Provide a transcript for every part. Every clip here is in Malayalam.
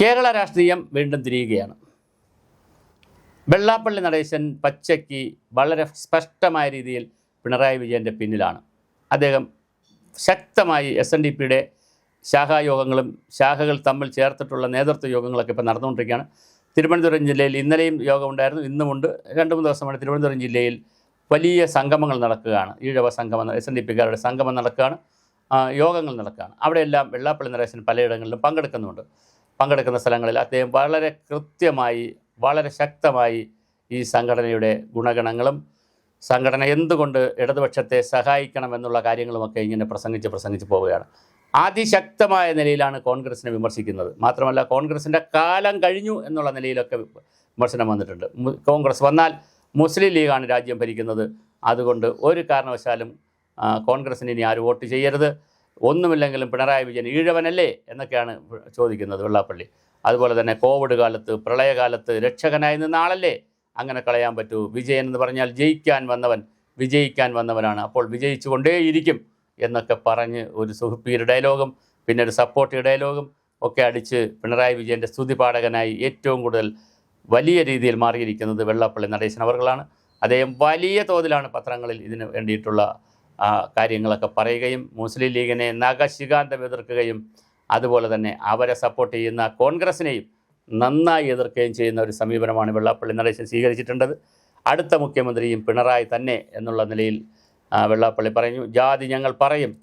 കേരള രാഷ്ട്രീയം വീണ്ടും തിരിയുകയാണ്. വെള്ളാപ്പള്ളി നടേശൻ പച്ചയ്ക്ക് വളരെ സ്പഷ്ടമായ രീതിയിൽ പിണറായി വിജയൻ്റെ പിന്നിലാണ്. അദ്ദേഹം ശക്തമായി SNDPയുടെ ശാഖായോഗങ്ങളും ശാഖകൾ തമ്മിൽ ചേർത്തിട്ടുള്ള നേതൃത്വ യോഗങ്ങളൊക്കെ ഇപ്പോൾ നടന്നുകൊണ്ടിരിക്കുകയാണ്. തിരുവനന്തപുരം ജില്ലയിൽ ഇന്നലെയും യോഗമുണ്ടായിരുന്നു, ഇന്നുമുണ്ട്. 2-3 ദിവസമാണ് തിരുവനന്തപുരം ജില്ലയിൽ വലിയ സംഗമങ്ങൾ നടക്കുകയാണ്. ഈഴവ സംഗമം, SNDPക്കാരുടെ സംഗമം നടക്കുകയാണ്, യോഗങ്ങൾ നടക്കുകയാണ്. അവിടെയെല്ലാം വെള്ളാപ്പള്ളി നടേശൻ പലയിടങ്ങളിലും പങ്കെടുക്കുന്ന സ്ഥലങ്ങളിൽ അദ്ദേഹം വളരെ കൃത്യമായി വളരെ ശക്തമായി ഈ സംഘടനയുടെ ഗുണഗണങ്ങളും സംഘടന എന്തുകൊണ്ട് ഇടതുപക്ഷത്തെ സഹായിക്കണമെന്നുള്ള കാര്യങ്ങളുമൊക്കെ ഇങ്ങനെ പ്രസംഗിച്ച് പോവുകയാണ്. അതിശക്തമായ നിലയിലാണ് കോൺഗ്രസിനെ വിമർശിക്കുന്നത്. മാത്രമല്ല കോൺഗ്രസിൻ്റെ കാലം കഴിഞ്ഞു എന്നുള്ള നിലയിലൊക്കെ വിമർശനം വന്നിട്ടുണ്ട്. കോൺഗ്രസ് വന്നാൽ മുസ്ലിം ലീഗാണ് രാജ്യം ഭരിക്കുന്നത്, അതുകൊണ്ട് ഒരു കാരണവശാലും കോൺഗ്രസിന് ഇനി ആരും വോട്ട് ചെയ്യരുത്, ഒന്നുമില്ലെങ്കിലും പിണറായി വിജയൻ ഈഴവനല്ലേ എന്നൊക്കെയാണ് ചോദിക്കുന്നത് വെള്ളാപ്പള്ളി. അതുപോലെ തന്നെ കോവിഡ് കാലത്ത് പ്രളയകാലത്ത് രക്ഷകനായി നിന്ന ആളല്ലേ, അങ്ങനെ കളയാൻ പറ്റൂ? വിജയൻ എന്ന് പറഞ്ഞാൽ വിജയിക്കാൻ വന്നവനാണ്, അപ്പോൾ വിജയിച്ചു കൊണ്ടേയിരിക്കും എന്നൊക്കെ പറഞ്ഞ് ഒരു സുഹൃപ്പീര് ഡയലോഗും പിന്നെ ഒരു സപ്പോർട്ടീവ് ഡയലോഗും ഒക്കെ അടിച്ച് പിണറായി വിജയൻ്റെ സ്തുതിപാഠകനായി ഏറ്റവും കൂടുതൽ വലിയ രീതിയിൽ മാറിയിരിക്കുന്നത് വെള്ളാപ്പള്ളി നടേശൻ അവർകളാണ്. അദ്ദേഹം വലിയ തോതിലാണ് പത്രങ്ങളിൽ ഇതിന് വേണ്ടിയിട്ടുള്ള കാര്യങ്ങളൊക്കെ പറയുകയും മുസ്ലിം ലീഗിനെ നഖശികാന്തം എതിർക്കുകയും അതുപോലെ തന്നെ അവരെ സപ്പോർട്ട് ചെയ്യുന്ന കോൺഗ്രസിനെയും നന്നായി എതിർക്കുകയും ചെയ്യുന്ന ഒരു സമീപനമാണ് വെള്ളാപ്പള്ളി നടേശൻ സ്വീകരിച്ചിട്ടുള്ളത്. അടുത്ത മുഖ്യമന്ത്രിയും പിണറായി തന്നെ എന്നുള്ള നിലയിൽ വെള്ളാപ്പള്ളി പറഞ്ഞു. ജാതി ഞങ്ങൾ പറയും,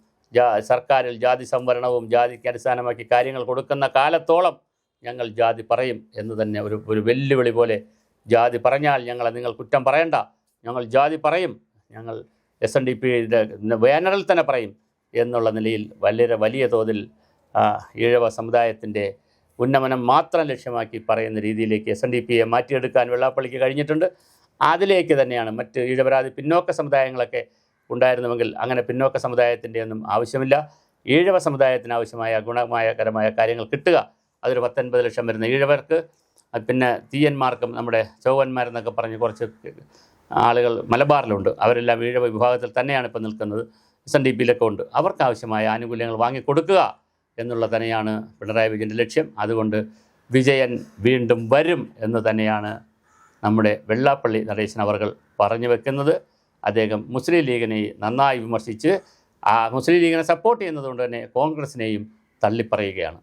സർക്കാരിൽ ജാതി സംവരണവും ജാതിക്ക് അടിസ്ഥാനമാക്കി കാര്യങ്ങൾ കൊടുക്കുന്ന കാലത്തോളം ഞങ്ങൾ ജാതി പറയും എന്ന് തന്നെ ഒരു വെല്ലുവിളി പോലെ, ജാതി പറഞ്ഞാൽ നിങ്ങൾ കുറ്റം പറയണ്ട, ഞങ്ങൾ ജാതി പറയും, ഞങ്ങൾ SNDPയുടെ ബാനറിൽ തന്നെ പറയും എന്നുള്ള നിലയിൽ വലിയ തോതിൽ ഈഴവ സമുദായത്തിൻ്റെ ഉന്നമനം മാത്രം ലക്ഷ്യമാക്കി പറയുന്ന രീതിയിലേക്ക് SNDPയെ മാറ്റിയെടുക്കാൻ വെള്ളാപ്പള്ളിക്ക് കഴിഞ്ഞിട്ടുണ്ട്. അതിലേക്ക് തന്നെയാണ് മറ്റ് ഈഴവരാതി പിന്നോക്ക സമുദായങ്ങളൊക്കെ ഉണ്ടായിരുന്നുവെങ്കിൽ അങ്ങനെ പിന്നോക്ക സമുദായത്തിൻ്റെ ഒന്നും ആവശ്യമില്ല. ഈഴവ സമുദായത്തിന് ആവശ്യമായ ഗുണകരമായ കാര്യങ്ങൾ കിട്ടുക, അതൊരു 19 ലക്ഷം വരുന്ന ഈഴവർക്ക്, പിന്നെ തീയന്മാർക്കും നമ്മുടെ ചൗവന്മാരെന്നൊക്കെ പറഞ്ഞ് കുറച്ച് ആളുകൾ മലബാറിലുണ്ട്, അവരെല്ലാം ഈഴവ വിഭാഗത്തിൽ തന്നെയാണ് ഇപ്പോൾ നിൽക്കുന്നത്. SNDPയിലൊക്കെ ഉണ്ട്. അവർക്ക് ആവശ്യമായ ആനുകൂല്യങ്ങൾ വാങ്ങിക്കൊടുക്കുക എന്നുള്ള തന്നെയാണ് പിണറായി വിജയൻ്റെ ലക്ഷ്യം. അതുകൊണ്ട് വിജയൻ വീണ്ടും വരും എന്ന് തന്നെയാണ് നമ്മുടെ വെള്ളാപ്പള്ളി നടേശൻ അവർകൾ പറഞ്ഞു വെക്കുന്നത്. അദ്ദേഹം മുസ്ലിം ലീഗിനെ നന്നായി വിമർശിച്ച് മുസ്ലിം ലീഗിനെ സപ്പോർട്ട് ചെയ്യുന്നതുകൊണ്ട് തന്നെ കോൺഗ്രസിനെയും തള്ളിപ്പറയുകയാണ്.